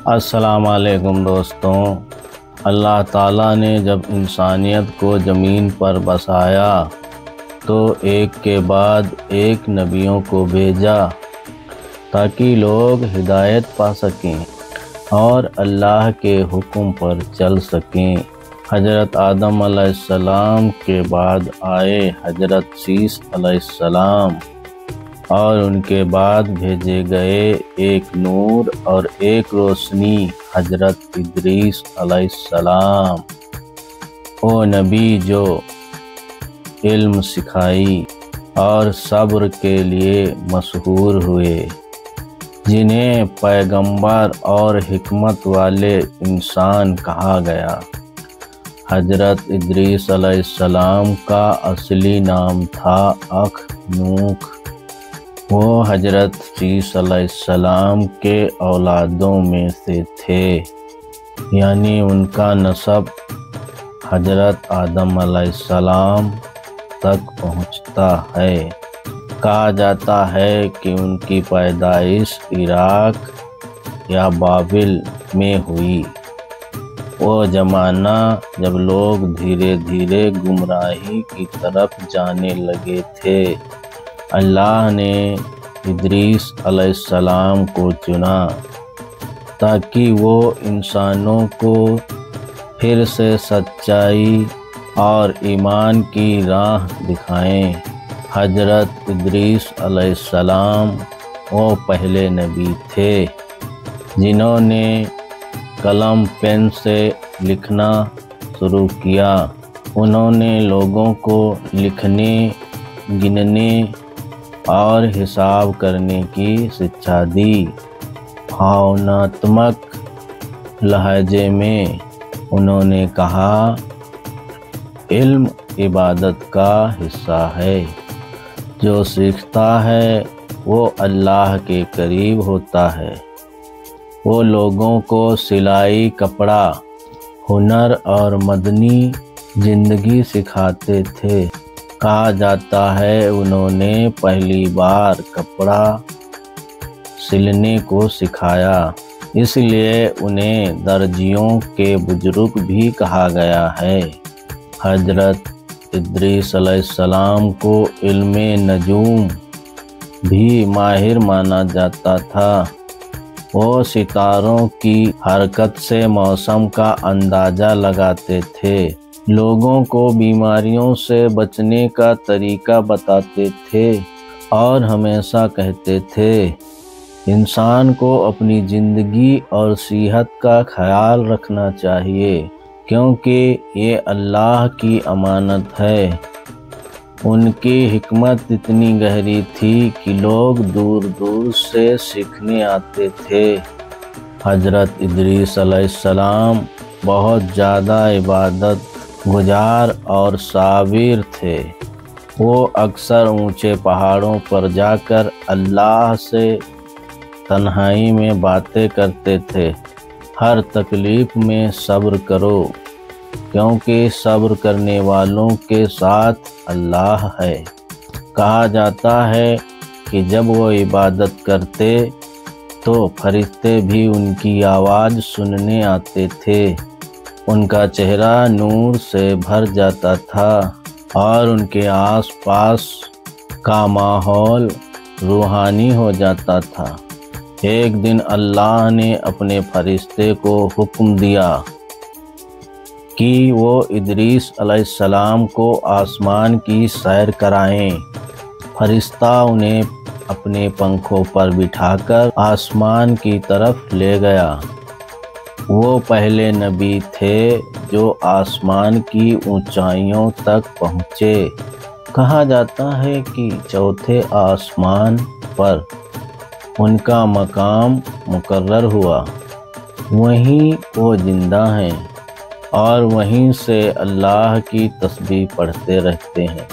السلام علیکم دوستوں۔ اللہ تعالیٰ نے جب انسانیت کو زمین پر بسایا تو ایک کے بعد ایک نبیوں کو بھیجا تاکہ لوگ ہدایت پا سکیں اور اللہ کے حکم پر چل سکیں۔ حضرت آدم علیہ السلام کے بعد آئے حضرت شیس علیہ السلام اور ان کے بعد بھیجے گئے ایک نور اور ایک روشنی حضرت ادریس علیہ السلام، وہ نبی جو علم سکھائی اور صبر کے لیے مشہور ہوئے، جنہیں پیغمبر اور حکمت والے انسان کہا گیا۔ حضرت ادریس علیہ السلام کا اصلی نام تھا اخنوخ۔ وہ حضرت شیس علیہ السلام کے اولادوں میں سے تھے، یعنی ان کا نسب حضرت آدم علیہ السلام تک پہنچتا ہے۔ کہا جاتا ہے کہ ان کی پیدائش عراق یا بابل میں ہوئی، وہ زمانہ جب لوگ دھیرے دھیرے گمراہی کی طرف جانے لگے تھے۔ اللہ نے ادریس علیہ السلام کو چنا تاکہ وہ انسانوں کو پھر سے سچائی اور ایمان کی راہ دکھائیں۔ حضرت ادریس علیہ السلام وہ پہلے نبی تھے جنہوں نے قلم پین سے لکھنا شروع کیا۔ انہوں نے لوگوں کو لکھنے، گننے اور حساب کرنے کی شکشا دی۔ بھاوناتمک لہجے میں انہوں نے کہا، علم عبادت کا حصہ ہے، جو سیکھتا ہے وہ اللہ کے قریب ہوتا ہے۔ وہ لوگوں کو سلائی، کپڑا، ہنر اور مدنی زندگی سکھاتے تھے۔ کہا جاتا ہے انہوں نے پہلی بار کپڑا سلنے کو سکھایا، اس لیے انہیں درزیوں کے بزرگ بھی کہا گیا ہے۔ حضرت ادریس علیہ السلام کو علم نجوم بھی ماہر مانا جاتا تھا۔ وہ ستاروں کی حرکت سے موسم کا اندازہ لگاتے تھے، لوگوں کو بیماریوں سے بچنے کا طریقہ بتاتے تھے اور ہمیشہ کہتے تھے، انسان کو اپنی زندگی اور صحت کا خیال رکھنا چاہیے کیونکہ یہ اللہ کی امانت ہے۔ ان کی حکمت اتنی گہری تھی کہ لوگ دور دور سے سیکھنے آتے تھے۔ حضرت ادریس علیہ السلام بہت زیادہ عبادت گزار اور صابر تھے۔ وہ اکثر اونچے پہاڑوں پر جا کر اللہ سے تنہائی میں باتیں کرتے تھے۔ ہر تکلیف میں صبر کرو کیونکہ صبر کرنے والوں کے ساتھ اللہ ہے۔ کہا جاتا ہے کہ جب وہ عبادت کرتے تو فرشتے بھی ان کی آواز سننے آتے تھے۔ ان کا چہرہ نور سے بھر جاتا تھا اور ان کے آس پاس کا ماحول روحانی ہو جاتا تھا۔ ایک دن اللہ نے اپنے فرشتے کو حکم دیا کہ وہ ادریس علیہ السلام کو آسمان کی سیر کرائیں۔ فرشتہ انہیں اپنے پنکھوں پر بٹھا کر آسمان کی طرف لے گیا۔ وہ پہلے نبی تھے جو آسمان کی اونچائیوں تک پہنچے۔ کہا جاتا ہے کہ چوتھے آسمان پر ان کا مقام مقرر ہوا، وہیں وہ زندہ ہیں اور وہیں سے اللہ کی تسبیح پڑھتے رہتے ہیں۔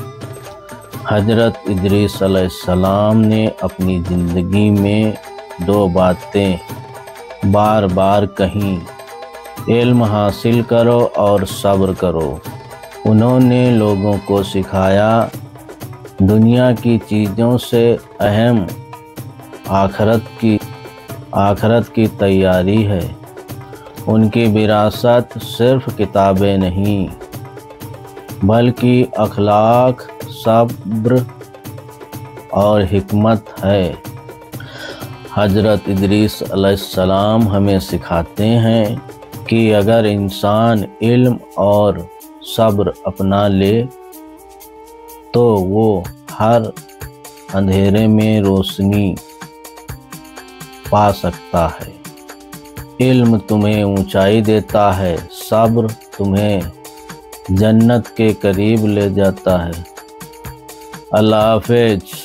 حضرت ادریس علیہ السلام نے اپنی زندگی میں دو باتیں بار بار کہیں، علم حاصل کرو اور صبر کرو۔ انہوں نے لوگوں کو سکھایا، دنیا کی چیزوں سے اہم آخرت کی تیاری ہے۔ ان کی وراثت صرف کتابیں نہیں بلکہ اخلاق، صبر اور حکمت ہے۔ حضرت ادریس علیہ السلام ہمیں سکھاتے ہیں کہ اگر انسان علم اور صبر اپنا لے تو وہ ہر اندھیرے میں روشنی پا سکتا ہے۔ علم تمہیں اونچائی دیتا ہے، صبر تمہیں جنت کے قریب لے جاتا ہے۔ اللہ حافظ۔